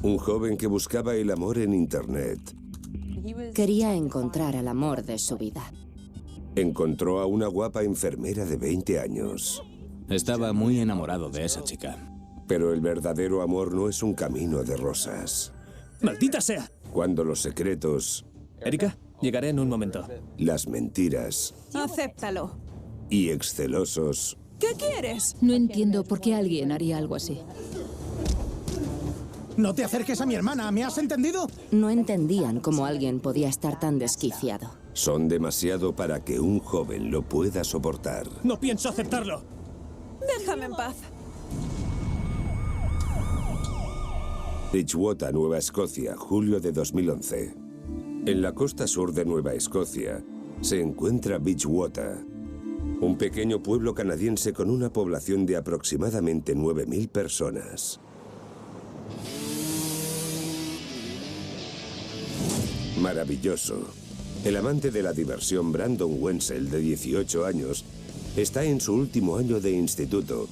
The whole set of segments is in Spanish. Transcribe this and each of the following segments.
Un joven que buscaba el amor en Internet. Quería encontrar al amor de su vida. Encontró a una guapa enfermera de 20 años. Estaba muy enamorado de esa chica. Pero el verdadero amor no es un camino de rosas. ¡Maldita sea! Cuando los secretos, Erika, llegaré en un momento. las mentiras Acéptalo. y excelosos ¿Qué quieres? No entiendo por qué alguien haría algo así. No te acerques a mi hermana, ¿me has entendido? No entendían cómo alguien podía estar tan desquiciado. son demasiado para que un joven lo pueda soportar. ¡No pienso aceptarlo! Déjame en paz. Bridgewater, Nueva Escocia, julio de 2011. En la costa sur de Nueva Escocia se encuentra Bridgewater, un pequeño pueblo canadiense con una población de aproximadamente 9.000 personas. Maravilloso. El amante de la diversión Brandon Wenzel, de 18 años, está en su último año de instituto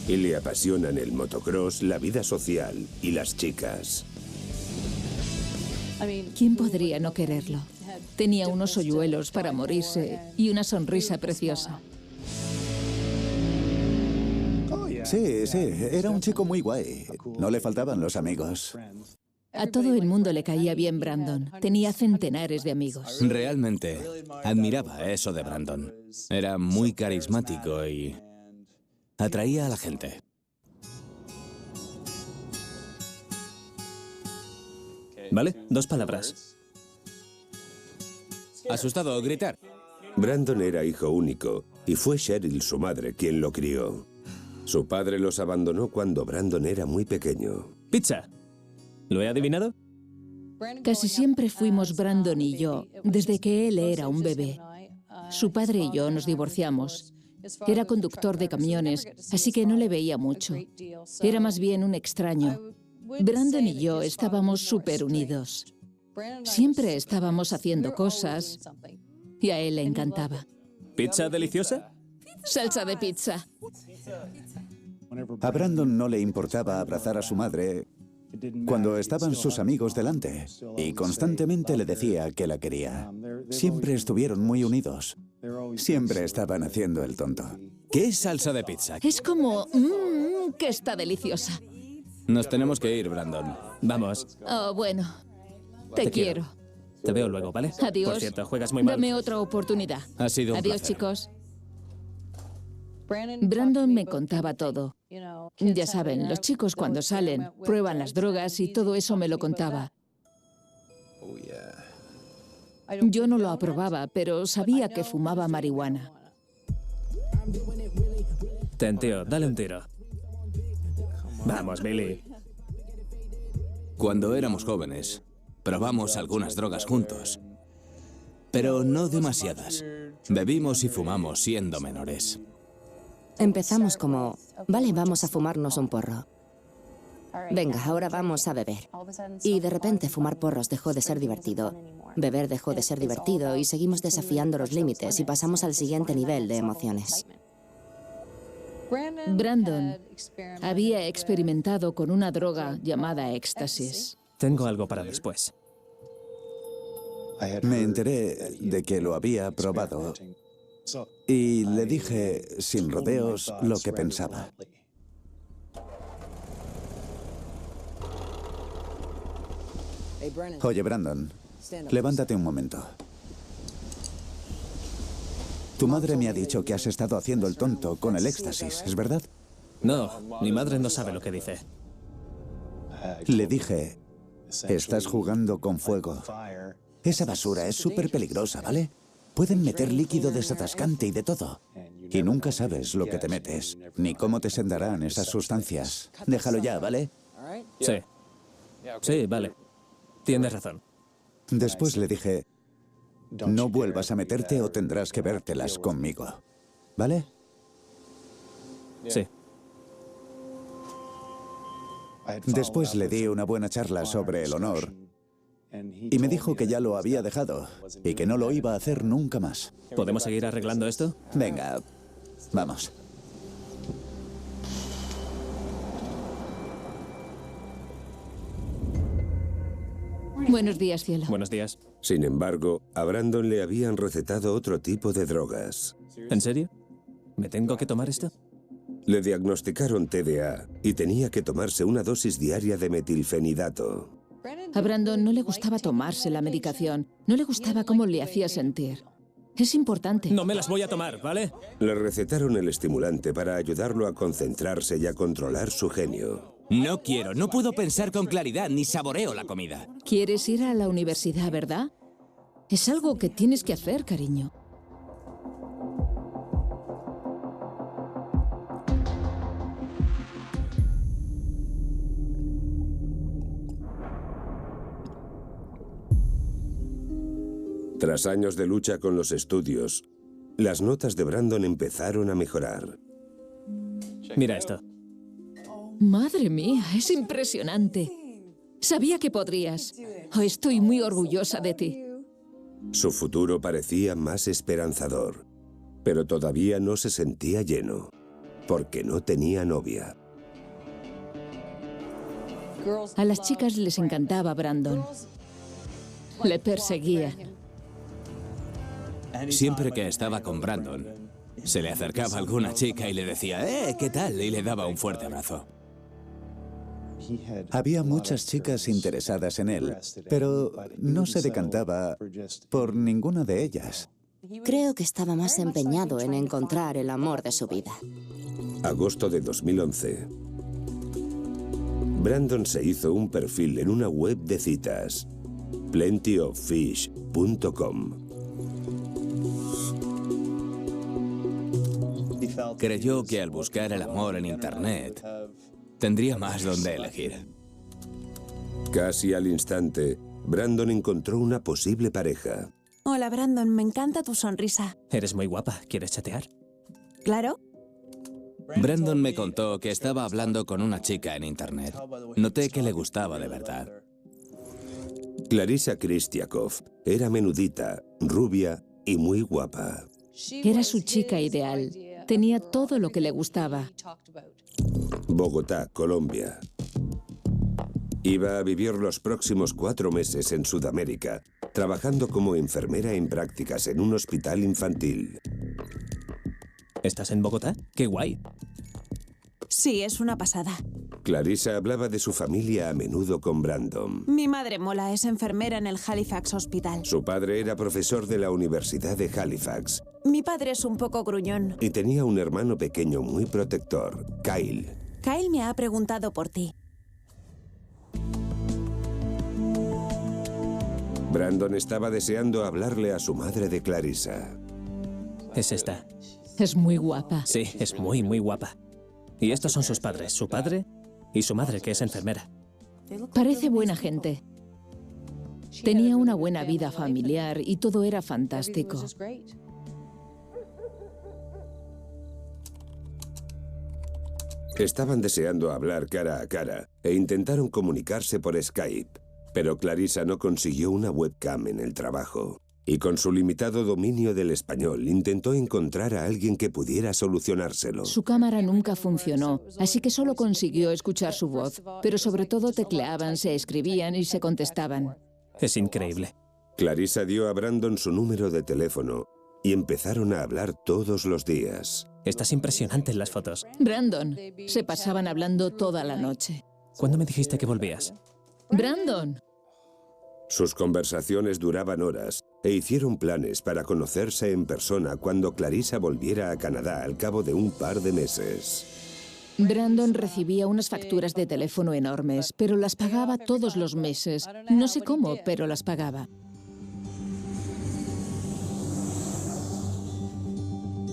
y le apasionan el motocross, la vida social y las chicas. ¿Quién podría no quererlo? Tenía unos hoyuelos para morirse y una sonrisa preciosa. Sí, sí, era un chico muy guay. No le faltaban los amigos. A todo el mundo le caía bien Brandon. Tenía centenares de amigos. Realmente admiraba eso de Brandon. Era muy carismático y atraía a la gente. ¿Vale? 2 palabras. Asustado, gritar. Brandon era hijo único y fue Cheryl, su madre, quien lo crió. Su padre los abandonó cuando Brandon era muy pequeño. Pizza. ¿Lo he adivinado? Casi siempre fuimos Brandon y yo, desde que él era un bebé. Su padre y yo nos divorciamos. Era conductor de camiones, así que no le veía mucho. Era más bien un extraño. Brandon y yo estábamos súper unidos. Siempre estábamos haciendo cosas y a él le encantaba. ¿Pizza deliciosa? Salsa de pizza. A Brandon no le importaba abrazar a su madre cuando estaban sus amigos delante y constantemente le decía que la quería. Siempre estuvieron muy unidos. Siempre estaban haciendo el tonto. ¿Qué es salsa de pizza? Es como... que está deliciosa. Nos tenemos que ir, Brandon. Vamos. Oh, bueno. Te quiero. Te veo luego, ¿vale? Adiós. Por cierto, juegas muy mal. Dame otra oportunidad. Ha sido un Adiós, placer. chicos. Brandon me contaba todo. Ya saben, los chicos cuando salen, prueban las drogas y todo eso me lo contaba. Yo no lo aprobaba, pero sabía que fumaba marihuana. Ten, tío, dale un tiro. Vamos, Billy. Cuando éramos jóvenes, probamos algunas drogas juntos. Pero no demasiadas. Bebimos y fumamos siendo menores. Empezamos como, vale, vamos a fumarnos un porro. Venga, ahora vamos a beber. Y de repente fumar porros dejó de ser divertido. Beber dejó de ser divertido y seguimos desafiando los límites y pasamos al siguiente nivel de emociones. Brandon había experimentado con una droga llamada éxtasis. Tengo algo para después. Me enteré de que lo había probado y le dije sin rodeos lo que pensaba. Oye, Brandon, levántate un momento. Tu madre me ha dicho que has estado haciendo el tonto con el éxtasis, ¿es verdad? No, mi madre no sabe lo que dice. Le dije, estás jugando con fuego. Esa basura es súper peligrosa, ¿vale? Pueden meter líquido desatascante y de todo. Y nunca sabes lo que te metes, ni cómo te sentarán esas sustancias. Déjalo ya, ¿vale? Sí. Sí, vale. Tienes razón. Después le dije, no vuelvas a meterte o tendrás que vértelas conmigo. ¿Vale? Sí. Después le di una buena charla sobre el honor y me dijo que ya lo había dejado y que no lo iba a hacer nunca más. ¿Podemos seguir arreglando esto? Venga, vamos. Buenos días, cielo. Buenos días. Sin embargo, a Brandon le habían recetado otro tipo de drogas. ¿En serio? ¿Me tengo que tomar esto? Le diagnosticaron TDA y tenía que tomarse una dosis diaria de metilfenidato. A Brandon no le gustaba tomarse la medicación. No le gustaba cómo le hacía sentir. Es importante. No me las voy a tomar, ¿vale? Le recetaron el estimulante para ayudarlo a concentrarse y a controlar su genio. No quiero, no puedo pensar con claridad, ni saboreo la comida. ¿Quieres ir a la universidad, verdad? Es algo que tienes que hacer, cariño. Tras años de lucha con los estudios, las notas de Brandon empezaron a mejorar. Mira esto. Madre mía, es impresionante. Sabía que podrías. Oh, estoy muy orgullosa de ti. Su futuro parecía más esperanzador, pero todavía no se sentía lleno, porque no tenía novia. A las chicas les encantaba Brandon. Le perseguía. Siempre que estaba con Brandon, se le acercaba alguna chica y le decía, ¿qué tal? Y le daba un fuerte abrazo. Había muchas chicas interesadas en él, pero no se decantaba por ninguna de ellas. Creo que estaba más empeñado en encontrar el amor de su vida. Agosto de 2011. Brandon se hizo un perfil en una web de citas, plentyoffish.com. Creyó que al buscar el amor en Internet, tendría más donde elegir. Casi al instante, Brandon encontró una posible pareja. Hola, Brandon, me encanta tu sonrisa. Eres muy guapa. ¿Quieres chatear? ¿Claro? Brandon me contó que estaba hablando con una chica en Internet. Noté que le gustaba de verdad. Clarissa Kristiakov era menudita, rubia y muy guapa. Era su chica ideal. Tenía todo lo que le gustaba. Bogotá, Colombia. Iba a vivir los próximos 4 meses en Sudamérica, trabajando como enfermera en prácticas en un hospital infantil. ¿Estás en Bogotá? ¡Qué guay! Sí, es una pasada. Clarissa hablaba de su familia a menudo con Brandon. Mi madre mola, es enfermera en el Halifax Hospital. Su padre era profesor de la Universidad de Halifax. Mi padre es un poco gruñón. Y tenía un hermano pequeño muy protector, Kyle. Kyle me ha preguntado por ti. Brandon estaba deseando hablarle a su madre de Clarissa. Es esta. Es muy guapa. Sí, es muy, muy guapa. Y estos son sus padres, su padre y su madre, que es enfermera. Parece buena gente. Tenía una buena vida familiar y todo era fantástico. Estaban deseando hablar cara a cara e intentaron comunicarse por Skype, pero Clarissa no consiguió una webcam en el trabajo. Y con su limitado dominio del español, intentó encontrar a alguien que pudiera solucionárselo. Su cámara nunca funcionó, así que solo consiguió escuchar su voz. Pero sobre todo tecleaban, se escribían y se contestaban. Es increíble. Clarissa dio a Brandon su número de teléfono y empezaron a hablar todos los días. Estás impresionante en las fotos. Brandon, se pasaban hablando toda la noche. ¿Cuándo me dijiste que volvías? Brandon. Sus conversaciones duraban horas e hicieron planes para conocerse en persona cuando Clarissa volviera a Canadá al cabo de un par de meses. Brandon recibía unas facturas de teléfono enormes, pero las pagaba todos los meses. No sé cómo, pero las pagaba.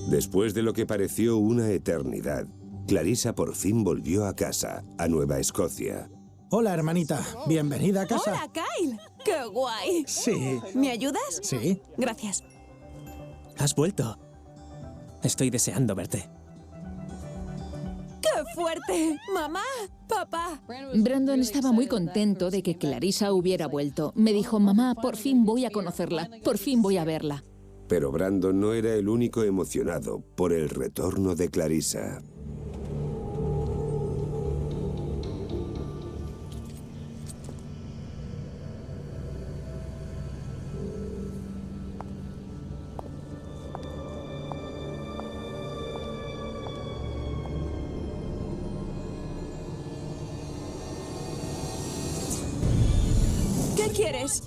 Después de lo que pareció una eternidad, Clarissa por fin volvió a casa, a Nueva Escocia. Hola, hermanita. Bienvenida a casa. ¡Hola, Kyle! ¡Qué guay! Sí. ¿Me ayudas? Sí. Gracias. Has vuelto. Estoy deseando verte. ¡Qué fuerte! ¡Mamá! ¡Papá! Brandon estaba muy contento de que Clarissa hubiera vuelto. Me dijo, mamá, por fin voy a conocerla, por fin voy a verla. Pero Brandon no era el único emocionado por el retorno de Clarissa. ¿Qué quieres?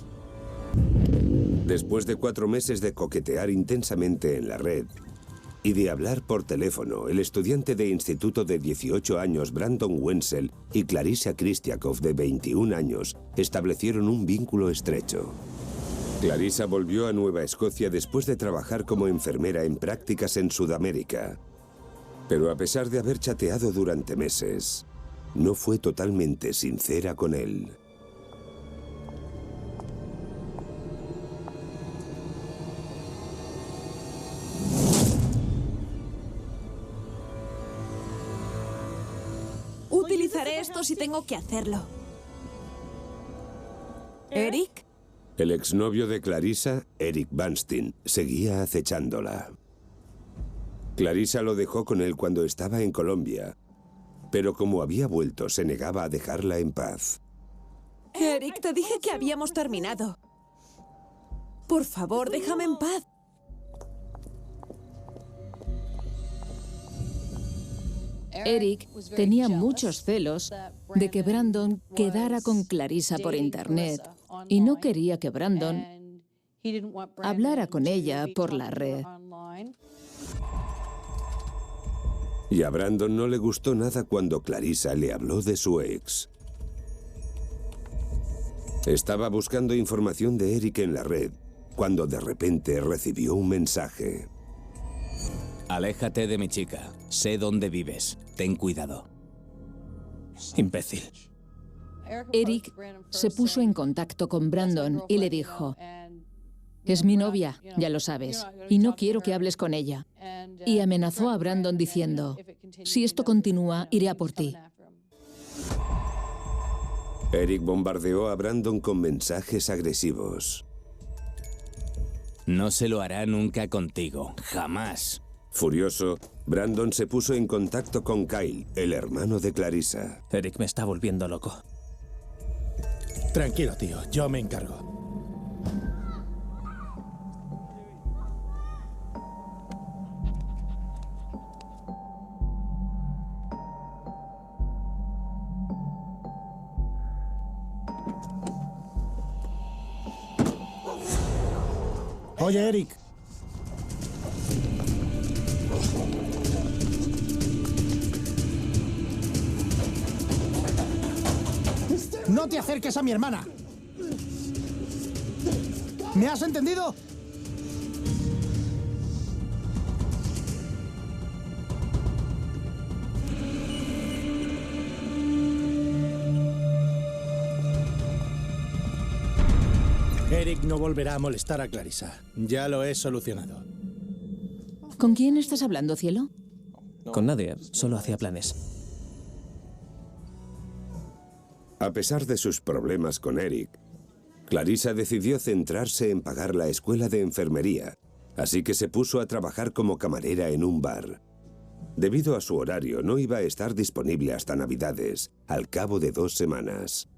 Después de 4 meses de coquetear intensamente en la red y de hablar por teléfono, el estudiante de instituto de 18 años Brandon Wenzel y Clarissa Kristiakov de 21 años establecieron un vínculo estrecho. Clarissa volvió a Nueva Escocia después de trabajar como enfermera en prácticas en Sudamérica. Pero a pesar de haber chateado durante meses, no fue totalmente sincera con él. Utilizaré esto si tengo que hacerlo. ¿Eric? El exnovio de Clarissa, Eric Banstein, seguía acechándola. Clarissa lo dejó con él cuando estaba en Colombia, pero como había vuelto, se negaba a dejarla en paz. Eric, te dije que habíamos terminado. Por favor, déjame en paz. Eric tenía muchos celos de que Brandon quedara con Clarissa por internet y no quería que Brandon hablara con ella por la red. Y a Brandon no le gustó nada cuando Clarissa le habló de su ex. Estaba buscando información de Eric en la red, cuando de repente recibió un mensaje. Aléjate de mi chica. Sé dónde vives. Ten cuidado. Imbécil. Eric se puso en contacto con Brandon y le dijo: es mi novia, ya lo sabes, y no quiero que hables con ella. Y amenazó a Brandon diciendo: si esto continúa, iré a por ti. Eric bombardeó a Brandon con mensajes agresivos. No se lo hará nunca contigo. Jamás. Furioso, Brandon se puso en contacto con Kyle, el hermano de Clarissa. Eric me está volviendo loco. Tranquilo, tío, yo me encargo. Oye, Eric. No te acerques a mi hermana. ¿Me has entendido? Eric no volverá a molestar a Clarissa. Ya lo he solucionado. ¿Con quién estás hablando, cielo? Con nadie, solo hacía planes. A pesar de sus problemas con Eric, Clarissa decidió centrarse en pagar la escuela de enfermería, así que se puso a trabajar como camarera en un bar. Debido a su horario, no iba a estar disponible hasta Navidades, al cabo de 2 semanas.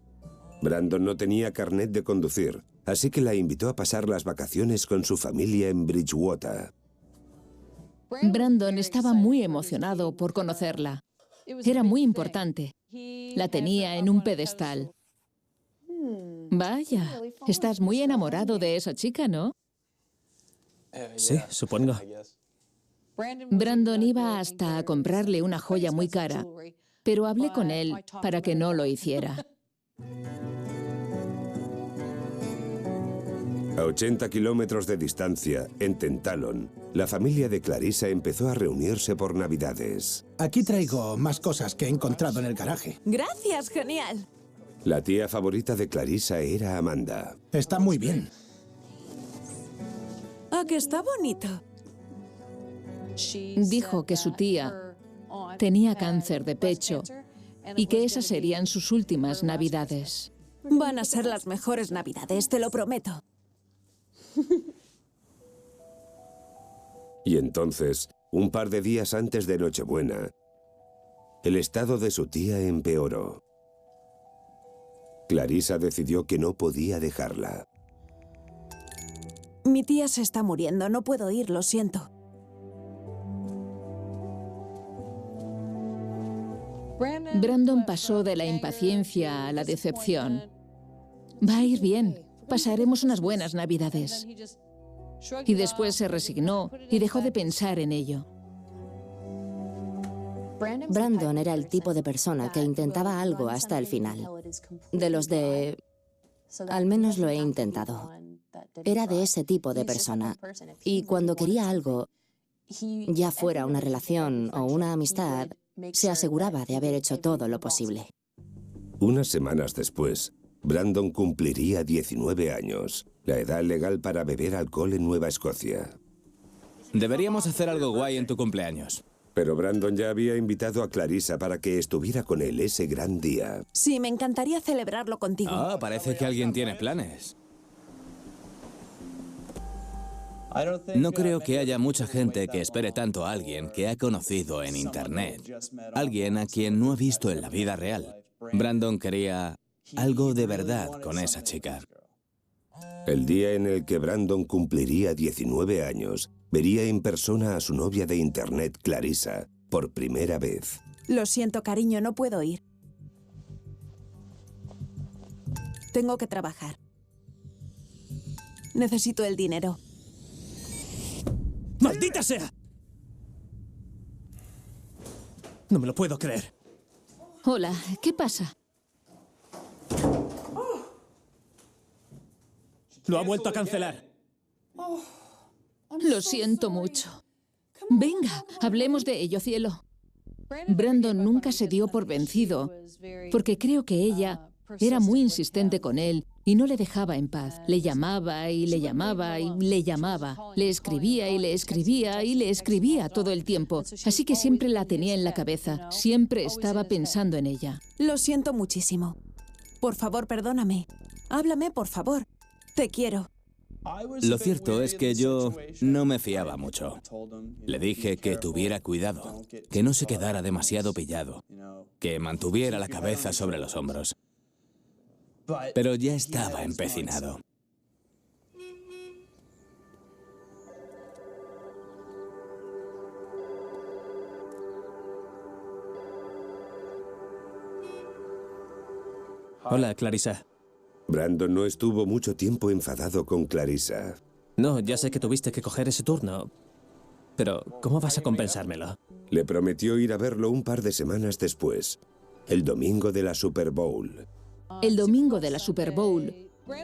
Brandon no tenía carnet de conducir, así que la invitó a pasar las vacaciones con su familia en Bridgewater. Brandon estaba muy emocionado por conocerla. Era muy importante. La tenía en un pedestal. Vaya, estás muy enamorado de esa chica, ¿no? Sí, supongo. Brandon iba hasta a comprarle una joya muy cara, pero hablé con él para que no lo hiciera. A 80 kilómetros de distancia, en Tentallon, la familia de Clarissa empezó a reunirse por Navidades. Aquí traigo más cosas que he encontrado en el garaje. Gracias, genial. La tía favorita de Clarissa era Amanda. Está muy bien. ¿A que está bonito? Dijo que su tía tenía cáncer de pecho y que esas serían sus últimas Navidades. Van a ser las mejores Navidades, te lo prometo. Y entonces, un par de días antes de Nochebuena, el estado de su tía empeoró. Clarissa decidió que no podía dejarla. Mi tía se está muriendo, no puedo ir, lo siento. Brandon pasó de la impaciencia a la decepción. va a ir bien, pasaremos unas buenas Navidades. Y después se resignó y dejó de pensar en ello. Brandon era el tipo de persona que intentaba algo hasta el final. De los de... Al menos lo he intentado. Era de ese tipo de persona. Y cuando quería algo, ya fuera una relación o una amistad, se aseguraba de haber hecho todo lo posible. Unas semanas después, Brandon cumpliría 19 años, la edad legal para beber alcohol en Nueva Escocia. Deberíamos hacer algo guay en tu cumpleaños. Pero Brandon ya había invitado a Clarissa para que estuviera con él ese gran día. Sí, me encantaría celebrarlo contigo. Ah, parece que alguien tiene planes. No creo que haya mucha gente que espere tanto a alguien que ha conocido en Internet. Alguien a quien no ha visto en la vida real. Brandon quería algo de verdad con esa chica. El día en el que Brandon cumpliría 19 años, vería en persona a su novia de Internet, Clarissa, por primera vez. Lo siento, cariño, no puedo ir. Tengo que trabajar. Necesito el dinero. ¡Maldita sea! No me lo puedo creer. Hola, ¿qué pasa? Lo ha vuelto a cancelar. Lo siento mucho. Venga, hablemos de ello, cielo. Brandon nunca se dio por vencido, porque creo que ella era muy insistente con él y no le dejaba en paz. Le llamaba y le llamaba y le llamaba. Le escribía y le escribía y le escribía todo el tiempo. Así que siempre la tenía en la cabeza. Siempre estaba pensando en ella. Lo siento muchísimo. Por favor, perdóname. Háblame, por favor. Te quiero. Lo cierto es que yo no me fiaba mucho. Le dije que tuviera cuidado, que no se quedara demasiado pillado, que mantuviera la cabeza sobre los hombros. Pero ya estaba empecinado. Hola, Clarissa. Brandon no estuvo mucho tiempo enfadado con Clarissa. No, ya sé que tuviste que coger ese turno, pero ¿cómo vas a compensármelo? Le prometió ir a verlo un par de semanas después, el domingo de la Super Bowl. El domingo de la Super Bowl,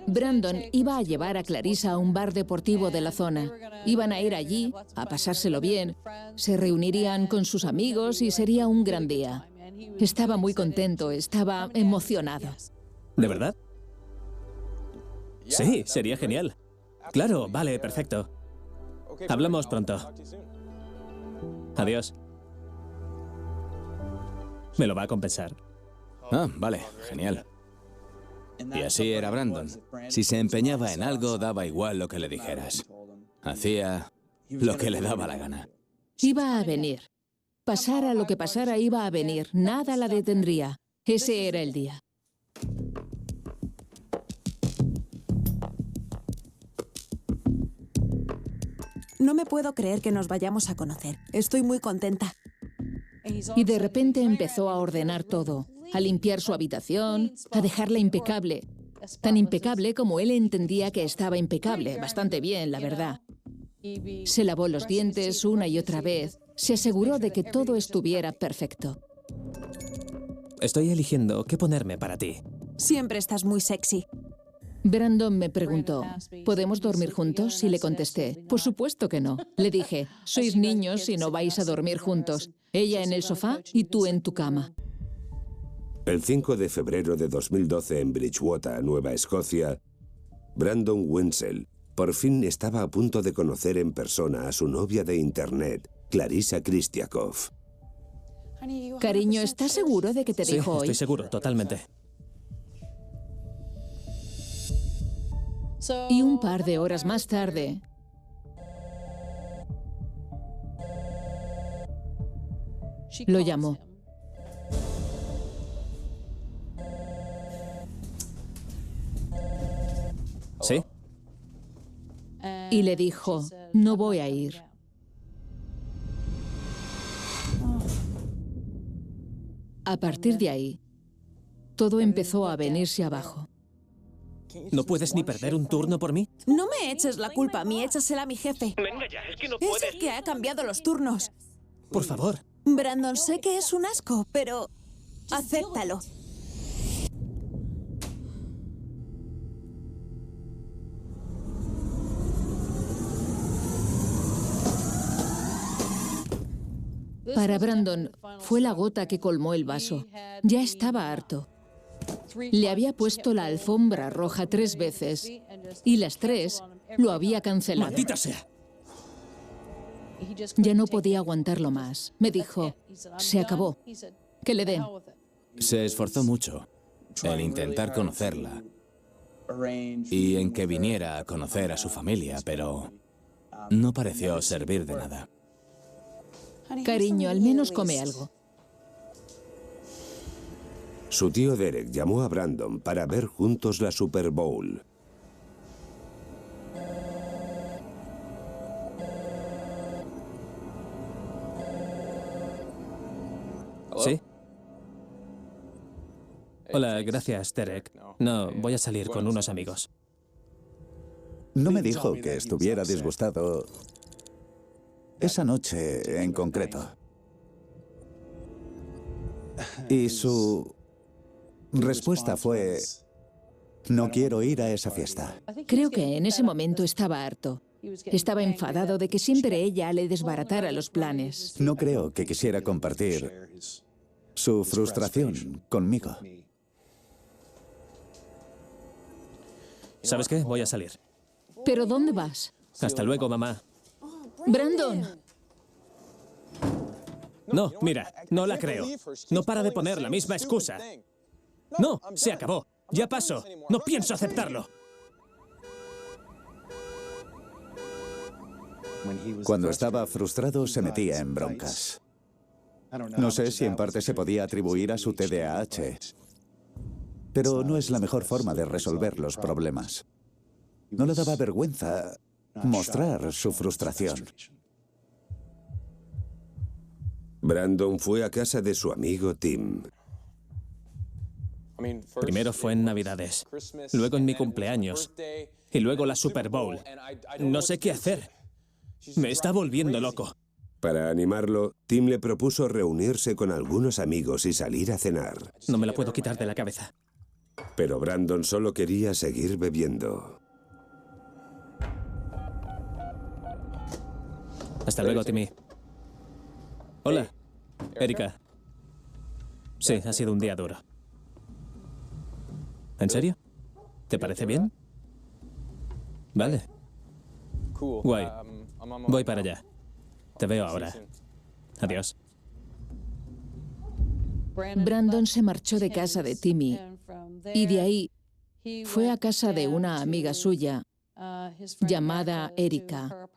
Brandon iba a llevar a Clarissa a un bar deportivo de la zona. Iban a ir allí, a pasárselo bien, se reunirían con sus amigos y sería un gran día. Estaba muy contento, estaba emocionado. ¿De verdad? Sí, sería genial. Claro, vale, perfecto. Hablamos pronto. Adiós. Me lo va a compensar. Ah, vale, genial. Y así era Brandon. Si se empeñaba en algo, daba igual lo que le dijeras. Hacía lo que le daba la gana. Iba a venir. Pasara lo que pasara, iba a venir. Nada la detendría. Ese era el día. No me puedo creer que nos vayamos a conocer. Estoy muy contenta. Y de repente empezó a ordenar todo, a limpiar su habitación, a dejarla impecable. Tan impecable como él entendía que estaba impecable. Bastante bien, la verdad. Se lavó los dientes una y otra vez. Se aseguró de que todo estuviera perfecto. Estoy eligiendo qué ponerme para ti. Siempre estás muy sexy. Brandon me preguntó, ¿podemos dormir juntos? Y le contesté, por supuesto que no. Le dije, sois niños y no vais a dormir juntos. Ella en el sofá y tú en tu cama. El 5 de febrero de 2012 en Bridgewater, Nueva Escocia, Brandon Wenzel por fin estaba a punto de conocer en persona a su novia de Internet, Clarissa Kristiakov. Cariño, ¿estás seguro de que te Sí, dijo hoy? estoy seguro, totalmente. Y un par de horas más tarde, lo llamó. ¿Sí? Y le dijo, no voy a ir. A partir de ahí, todo empezó a venirse abajo. ¿No puedes ni perder un turno por mí? No me eches la culpa a mí, échasela a mi jefe. Venga ya, es que no Es puedes. el que ha cambiado los turnos. Por favor. Brandon, sé que es un asco, pero acéptalo. Para Brandon fue la gota que colmó el vaso. Ya estaba harto. Le había puesto la alfombra roja 3 veces y las 3 lo había cancelado. ¡Maldita sea! Ya no podía aguantarlo más. Me dijo, se acabó, que le den. Se esforzó mucho en intentar conocerla y en que viniera a conocer a su familia, pero no pareció servir de nada. Cariño, al menos come algo. Su tío Derek llamó a Brandon para ver juntos la Super Bowl. ¿Sí? Hola, gracias, Derek. No, voy a salir con unos amigos. No me dijo que estuviera disgustado esa noche en concreto. Y su respuesta fue, no quiero ir a esa fiesta. Creo que en ese momento estaba harto. Estaba enfadado de que siempre ella le desbaratara los planes. No creo que quisiera compartir su frustración conmigo. ¿Sabes qué? Voy a salir. ¿Pero dónde vas? Hasta luego, mamá. Brandon. No, mira, no la creo. No para de poner la misma excusa. No, se acabó. Ya pasó. No pienso aceptarlo. Cuando estaba frustrado se metía en broncas. No sé si en parte se podía atribuir a su TDAH, pero no es la mejor forma de resolver los problemas. No le daba vergüenza mostrar su frustración. Brandon fue a casa de su amigo Tim. Primero fue en Navidades, luego en mi cumpleaños y luego la Super Bowl. No sé qué hacer. Me está volviendo loco. Para animarlo, Tim le propuso reunirse con algunos amigos y salir a cenar. No me la puedo quitar de la cabeza. Pero Brandon solo quería seguir bebiendo. Hasta luego, Timmy. Hola, Erika. Sí, ha sido un día duro. ¿En serio? ¿Te parece bien? Vale. Guay. Voy para allá. Te veo ahora. Adiós. Brandon se marchó de casa de Timmy y de ahí fue a casa de una amiga suya llamada Erika.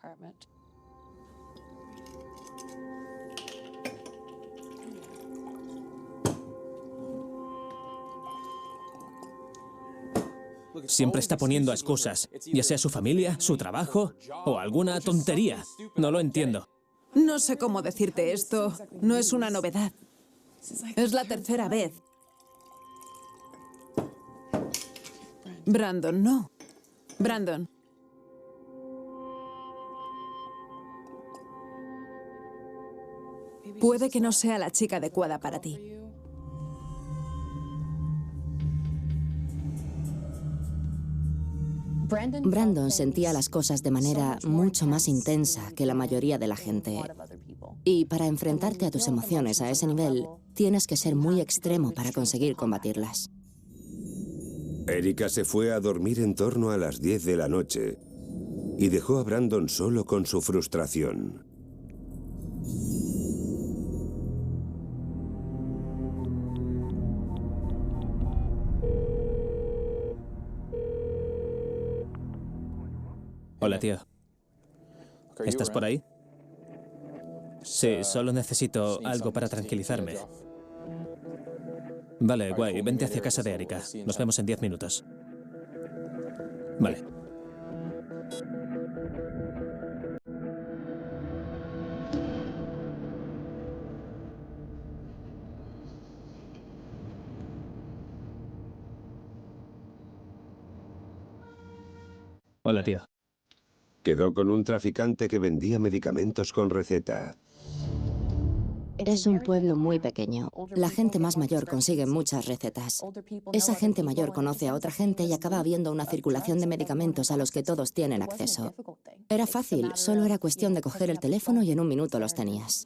Siempre está poniendo excusas, ya sea su familia, su trabajo o alguna tontería. No lo entiendo. No sé cómo decirte esto. No es una novedad. Es la tercera vez. Brandon, no. Brandon. Puede que no sea la chica adecuada para ti. Brandon sentía las cosas de manera mucho más intensa que la mayoría de la gente. Y para enfrentarte a tus emociones a ese nivel, tienes que ser muy extremo para conseguir combatirlas. Erika se fue a dormir en torno a las 10 de la noche y dejó a Brandon solo con su frustración. Hola, tío. ¿Estás por ahí? Sí, solo necesito algo para tranquilizarme. Vale, guay. Vente hacia casa de Erika. Nos vemos en 10 minutos. Vale. Hola, tío. Quedó con un traficante que vendía medicamentos con receta. Es un pueblo muy pequeño. La gente más mayor consigue muchas recetas. Esa gente mayor conoce a otra gente y acaba habiendo una circulación de medicamentos a los que todos tienen acceso. Era fácil, solo era cuestión de coger el teléfono y en un minuto los tenías.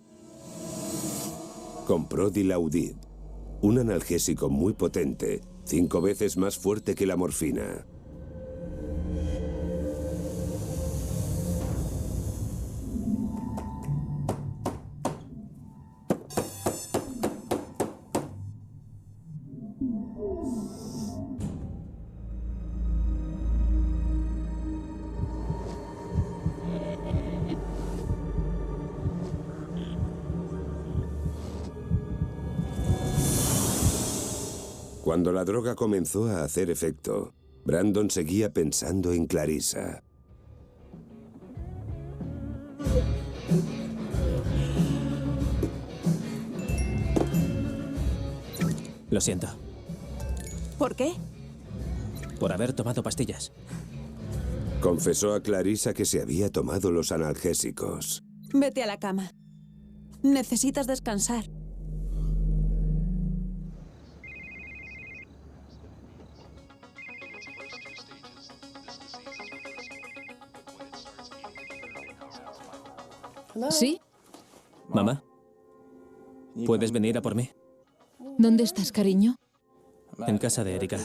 Compró Dilaudid, un analgésico muy potente, 5 veces más fuerte que la morfina. Cuando la droga comenzó a hacer efecto, Brandon seguía pensando en Clarissa. Lo siento. ¿Por qué? Por haber tomado pastillas. Confesó a Clarissa que se había tomado los analgésicos. Vete a la cama. Necesitas descansar. ¿Sí? Mamá, ¿puedes venir a por mí? ¿Dónde estás, cariño? En casa de Erika.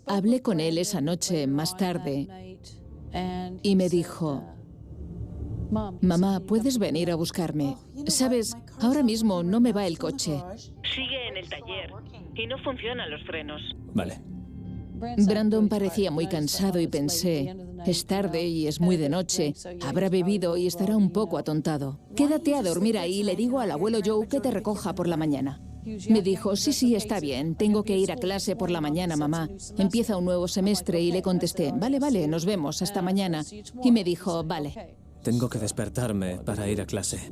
Hablé con él esa noche más tarde y me dijo, mamá, ¿puedes venir a buscarme? Sabes, ahora mismo no me va el coche. Sigue en el taller y no funcionan los frenos. Vale. Brandon parecía muy cansado y pensé, es tarde y es muy de noche, habrá bebido y estará un poco atontado. Quédate a dormir ahí y le digo al abuelo Joe que te recoja por la mañana. Me dijo, sí, está bien, tengo que ir a clase por la mañana, mamá. Empieza un nuevo semestre y le contesté, vale, nos vemos, hasta mañana. Y me dijo, vale. Tengo que despertarme para ir a clase.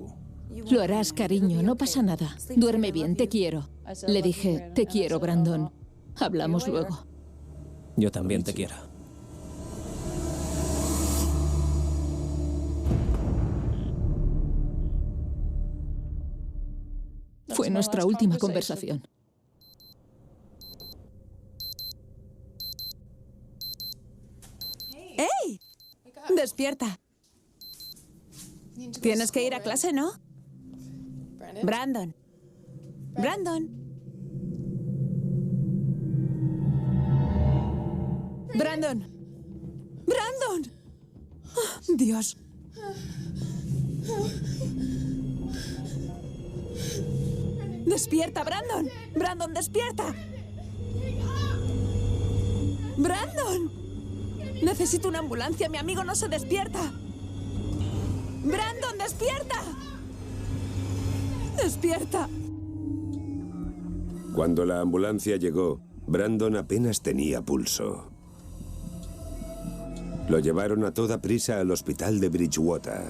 Lo harás, cariño, no pasa nada. Duerme bien, te quiero. Le dije, te quiero, Brandon. Hablamos luego. Yo también te quiero. Fue nuestra última conversación. ¡Hey! Despierta. Tienes que ir a clase, ¿no? Brandon. Brandon. Brandon. Brandon. Oh, Dios. Despierta, Brandon. Brandon, despierta. Brandon. Necesito una ambulancia. Mi amigo no se despierta. Brandon, despierta. Despierta. Cuando la ambulancia llegó, Brandon apenas tenía pulso. Lo llevaron a toda prisa al hospital de Bridgewater.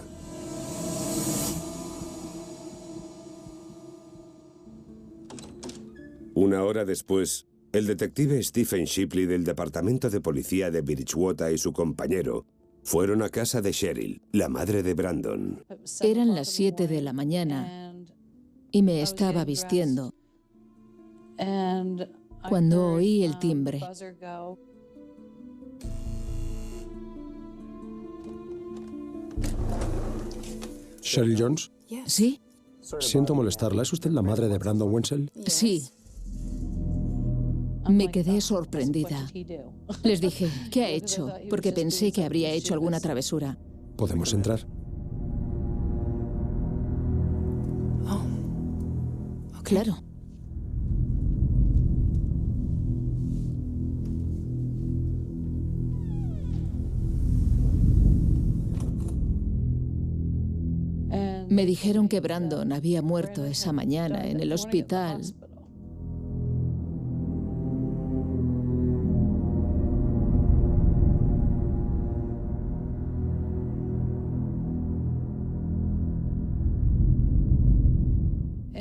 Una hora después, el detective Stephen Shipley del Departamento de Policía de Bridgewater y su compañero fueron a casa de Cheryl, la madre de Brandon. Eran las 7 de la mañana y me estaba vistiendo cuando oí el timbre. Cheryl Jones, ¿Sí? siento molestarla. ¿Es usted la madre de Brandon Wenzel? Sí. Me quedé sorprendida. Les dije, ¿qué ha hecho? Porque pensé que habría hecho alguna travesura. ¿Podemos entrar? Claro. Me dijeron que Brandon había muerto esa mañana en el hospital.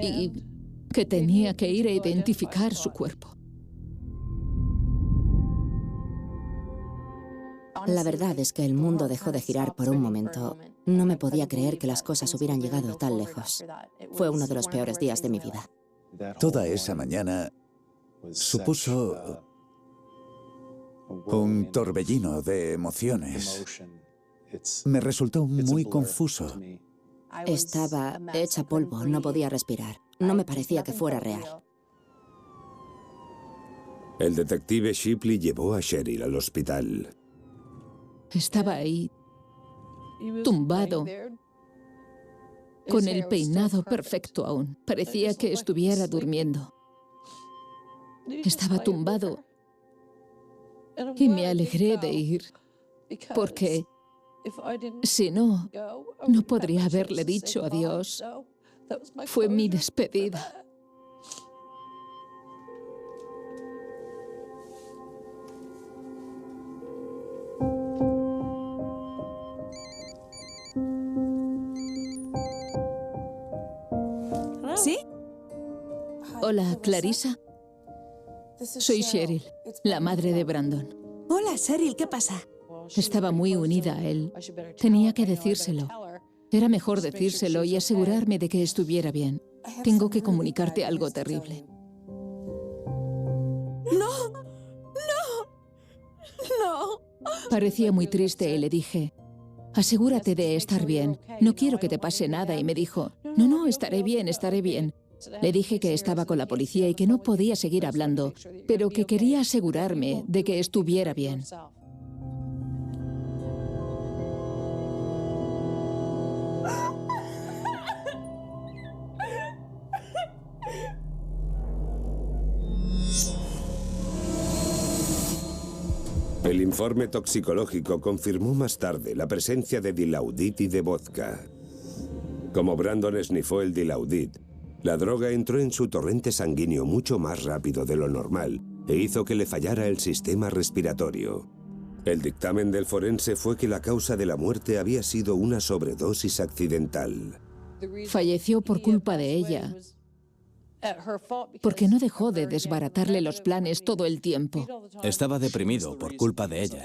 Y que tenía que ir a identificar su cuerpo. La verdad es que el mundo dejó de girar por un momento. No me podía creer que las cosas hubieran llegado tan lejos. Fue uno de los peores días de mi vida. Toda esa mañana supuso un torbellino de emociones. Me resultó muy confuso. Estaba hecha polvo, no podía respirar. No me parecía que fuera real. El detective Shipley llevó a Cheryl al hospital. Estaba ahí, tumbado, con el peinado perfecto aún. Parecía que estuviera durmiendo. Estaba tumbado y me alegré de ir, porque si no, no podría haberle dicho adiós. Fue mi despedida. ¿Sí? Hola, Clarissa. Soy Cheryl, la madre de Brandon. Hola, Cheryl, ¿qué pasa? Estaba muy unida a él. Tenía que decírselo. Era mejor decírselo y asegurarme de que estuviera bien. Tengo que comunicarte algo terrible. ¡No! ¡No! ¡No! Parecía muy triste y le dije, asegúrate de estar bien. No quiero que te pase nada. Y me dijo, no, estaré bien, estaré bien. Le dije que estaba con la policía y que no podía seguir hablando, pero que quería asegurarme de que estuviera bien. El informe toxicológico confirmó más tarde la presencia de dilaudid y de vodka. Como Brandon esnifó el dilaudid, la droga entró en su torrente sanguíneo mucho más rápido de lo normal e hizo que le fallara el sistema respiratorio. El dictamen del forense fue que la causa de la muerte había sido una sobredosis accidental. Falleció por culpa de ella, porque no dejó de desbaratarle los planes todo el tiempo. Estaba deprimido por culpa de ella.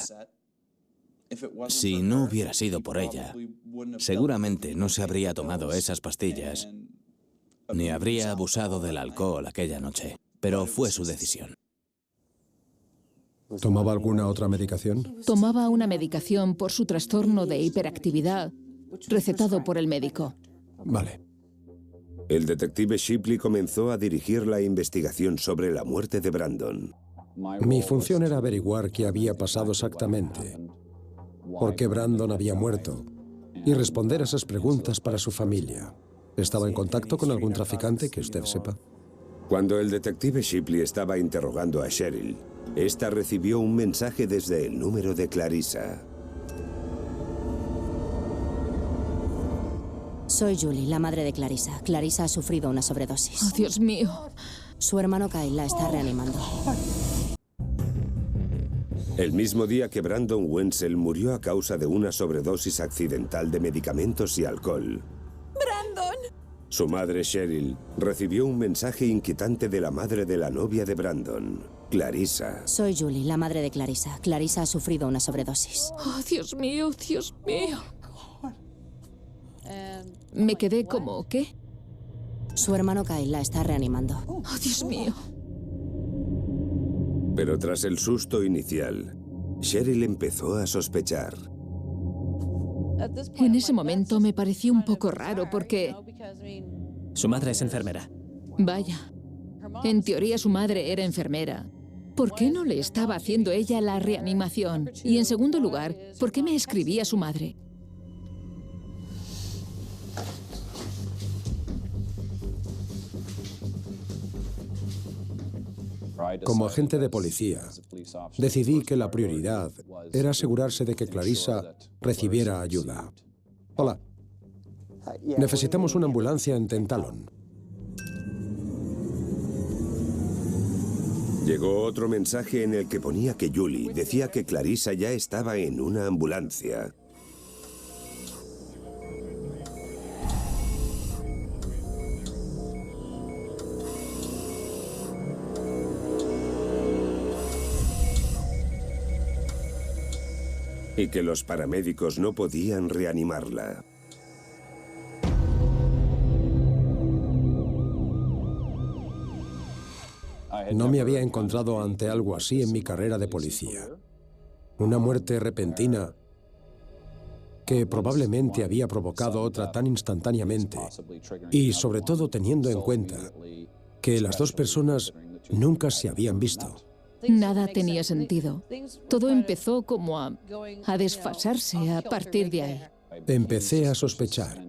Si no hubiera sido por ella, seguramente no se habría tomado esas pastillas, ni habría abusado del alcohol aquella noche. Pero fue su decisión. ¿Tomaba alguna otra medicación? Tomaba una medicación por su trastorno de hiperactividad, recetado por el médico. Vale. El detective Shipley comenzó a dirigir la investigación sobre la muerte de Brandon. Mi función era averiguar qué había pasado exactamente, por qué Brandon había muerto, y responder a esas preguntas para su familia. ¿Estaba en contacto con algún traficante que usted sepa? Cuando el detective Shipley estaba interrogando a Cheryl, esta recibió un mensaje desde el número de Clarissa. Soy Julie, la madre de Clarissa. Clarissa ha sufrido una sobredosis. ¡Oh, Dios mío! Su hermano Kyle la está reanimando. El mismo día que Brandon Wenzel murió a causa de una sobredosis accidental de medicamentos y alcohol, ¡Brandon! su madre Cheryl recibió un mensaje inquietante de la madre de la novia de Brandon, Clarissa. Soy Julie, la madre de Clarissa. Clarissa ha sufrido una sobredosis. ¡Oh, Dios mío, Dios mío! Me quedé como, ¿qué? Su hermano Kyle la está reanimando. ¡Oh, Dios mío! Pero tras el susto inicial, Cheryl empezó a sospechar. En ese momento me pareció un poco raro porque... Su madre es enfermera. Vaya, en teoría su madre era enfermera. ¿Por qué no le estaba haciendo ella la reanimación? Y en segundo lugar, ¿por qué me escribía su madre? Como agente de policía, decidí que la prioridad era asegurarse de que Clarissa recibiera ayuda. Hola. Necesitamos una ambulancia en Tentalon. Llegó otro mensaje en el que ponía que Julie decía que Clarissa ya estaba en una ambulancia. y que los paramédicos no podían reanimarla. No me había encontrado ante algo así en mi carrera de policía. Una muerte repentina que probablemente había provocado otra tan instantáneamente, y sobre todo teniendo en cuenta que las dos personas nunca se habían visto. Nada tenía sentido. Todo empezó como a desfasarse a partir de ahí. Empecé a sospechar,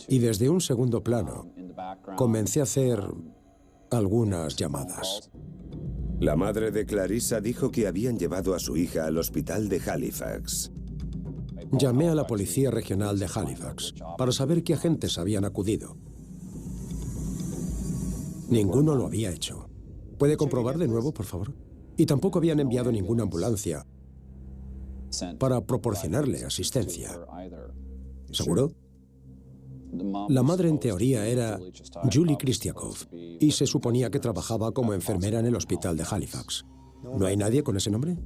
y desde un segundo plano comencé a hacer algunas llamadas. La madre de Clarissa dijo que habían llevado a su hija al hospital de Halifax. Llamé a la Policía Regional de Halifax para saber qué agentes habían acudido. Ninguno lo había hecho. ¿Puede comprobar de nuevo, por favor? Y tampoco habían enviado ninguna ambulancia para proporcionarle asistencia. ¿Seguro? La madre en teoría era Julie Kristiakov y se suponía que trabajaba como enfermera en el hospital de Halifax. ¿No hay nadie con ese nombre?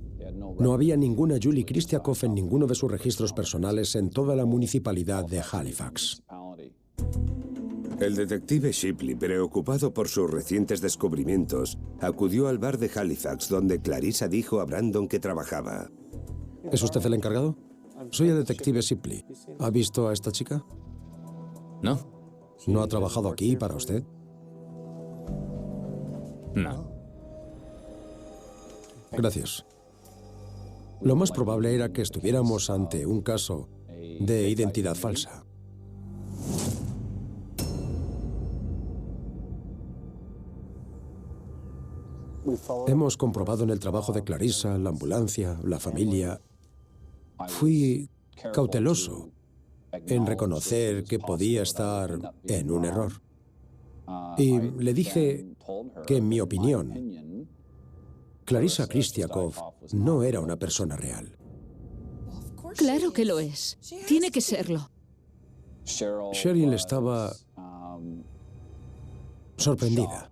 No había ninguna Julie Kristiakov en ninguno de sus registros personales en toda la municipalidad de Halifax. El detective Shipley, preocupado por sus recientes descubrimientos, acudió al bar de Halifax donde Clarissa dijo a Brandon que trabajaba. ¿Es usted el encargado? Soy el detective Shipley. ¿Ha visto a esta chica? No. ¿No ha trabajado aquí para usted? No. Gracias. Lo más probable era que estuviéramos ante un caso de identidad falsa. Hemos comprobado en el trabajo de Clarissa, la ambulancia, la familia. Fui cauteloso en reconocer que podía estar en un error. Y le dije que, en mi opinión, Clarissa Kristiakov no era una persona real. Claro que lo es. Tiene que serlo. Cheryl estaba sorprendida.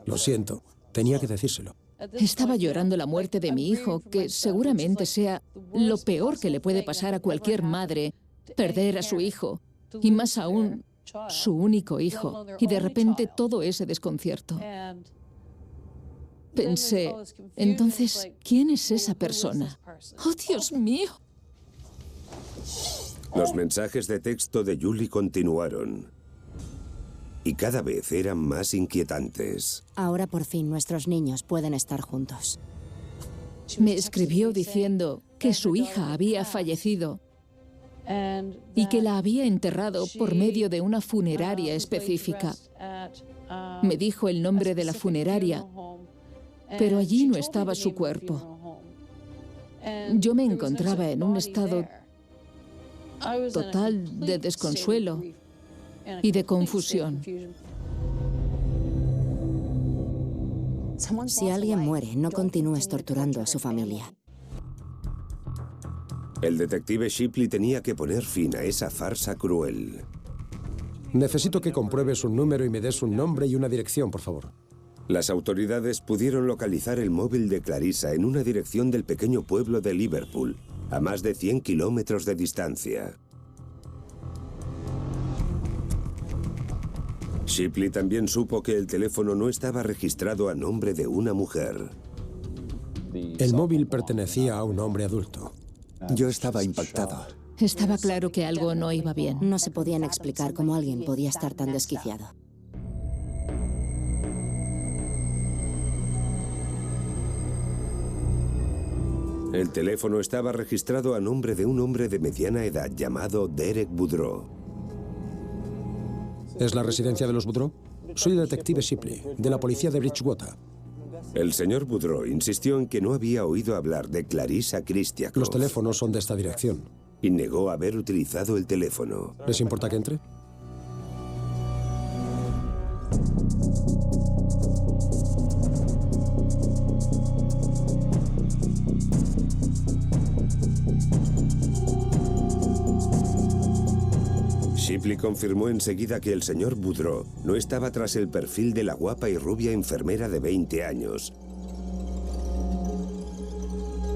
Lo siento, tenía que decírselo. Estaba llorando la muerte de mi hijo, que seguramente sea lo peor que le puede pasar a cualquier madre, perder a su hijo, y más aún, su único hijo, y de repente todo ese desconcierto. Pensé, entonces, ¿quién es esa persona? ¡Oh, Dios mío! Los mensajes de texto de Julie continuaron. Y cada vez eran más inquietantes. Ahora por fin nuestros niños pueden estar juntos. Me escribió diciendo que su hija había fallecido y que la había enterrado por medio de una funeraria específica. Me dijo el nombre de la funeraria, pero allí no estaba su cuerpo. Yo me encontraba en un estado total de desconsuelo y de confusión. Si alguien muere, no continúes torturando a su familia. El detective Shipley tenía que poner fin a esa farsa cruel. Necesito que compruebes un número y me des un nombre y una dirección, por favor. Las autoridades pudieron localizar el móvil de Clarissa en una dirección del pequeño pueblo de Liverpool, a más de 100 kilómetros de distancia. Shipley también supo que el teléfono no estaba registrado a nombre de una mujer. El móvil pertenecía a un hombre adulto. Yo estaba impactado. Estaba claro que algo no iba bien. No se podían explicar cómo alguien podía estar tan desquiciado. El teléfono estaba registrado a nombre de un hombre de mediana edad llamado Derek Boudreau. ¿Es la residencia de los Boudreau? Soy el detective Shipley, de la policía de Bridgewater. El señor Boudreau insistió en que no había oído hablar de Clarissa Kristiakov. Los teléfonos son de esta dirección. Y negó haber utilizado el teléfono. ¿Les importa que entre? Shipley confirmó enseguida que el señor Boudreau no estaba tras el perfil de la guapa y rubia enfermera de 20 años.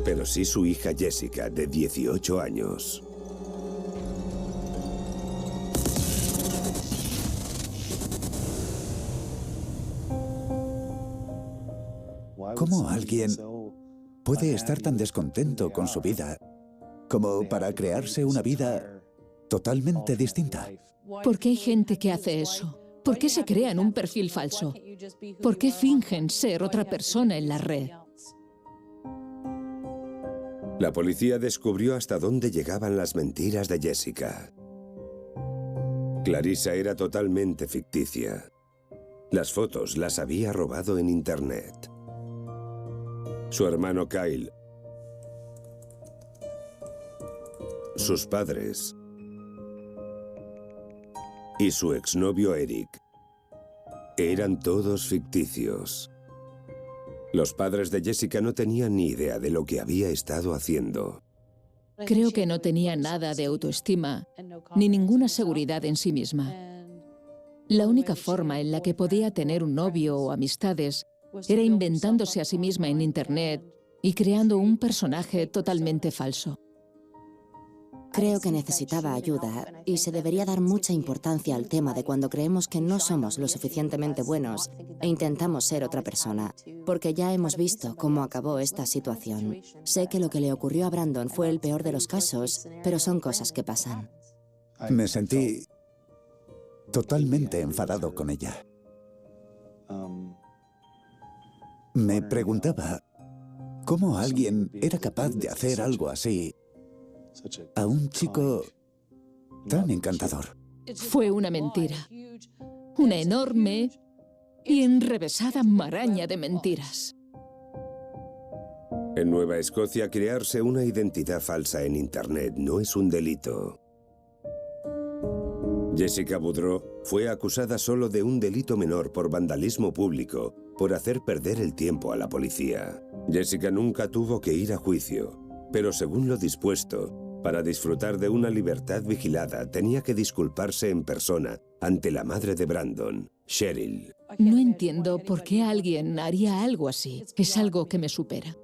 pero sí su hija Jessica, de 18 años. ¿Cómo alguien puede estar tan descontento con su vida como para crearse una vida totalmente distinta? ¿Por qué hay gente que hace eso? ¿Por qué se crean un perfil falso? ¿Por qué fingen ser otra persona en la red? La policía descubrió hasta dónde llegaban las mentiras de Jessica. Clarissa era totalmente ficticia. Las fotos las había robado en Internet. Su hermano Kyle, sus padres y su exnovio Eric eran todos ficticios. Los padres de Jessica no tenían ni idea de lo que había estado haciendo. Creo que no tenía nada de autoestima ni ninguna seguridad en sí misma. La única forma en la que podía tener un novio o amistades era inventándose a sí misma en Internet y creando un personaje totalmente falso. Creo que necesitaba ayuda y se debería dar mucha importancia al tema de cuando creemos que no somos lo suficientemente buenos e intentamos ser otra persona, porque ya hemos visto cómo acabó esta situación. Sé que lo que le ocurrió a Brandon fue el peor de los casos, pero son cosas que pasan. Me sentí totalmente enfadado con ella. Me preguntaba cómo alguien era capaz de hacer algo así a un chico tan encantador. Fue una mentira. Una enorme y enrevesada maraña de mentiras. En Nueva Escocia, crearse una identidad falsa en Internet no es un delito. Jessica Boudreau fue acusada solo de un delito menor por vandalismo público, por hacer perder el tiempo a la policía. Jessica nunca tuvo que ir a juicio, pero según lo dispuesto, para disfrutar de una libertad vigilada, tenía que disculparse en persona ante la madre de Brandon, Cheryl. No entiendo por qué alguien haría algo así. Es algo que me supera.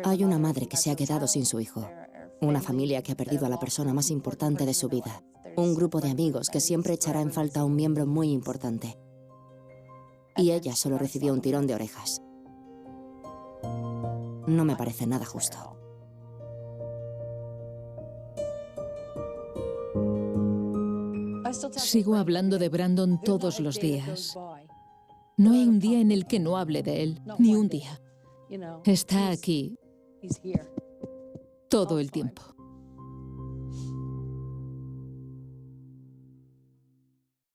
Hay una madre que se ha quedado sin su hijo, una familia que ha perdido a la persona más importante de su vida, un grupo de amigos que siempre echará en falta a un miembro muy importante. Y ella solo recibió un tirón de orejas. No me parece nada justo. Sigo hablando de Brandon todos los días. No hay un día en el que no hable de él, ni un día. Está aquí todo el tiempo.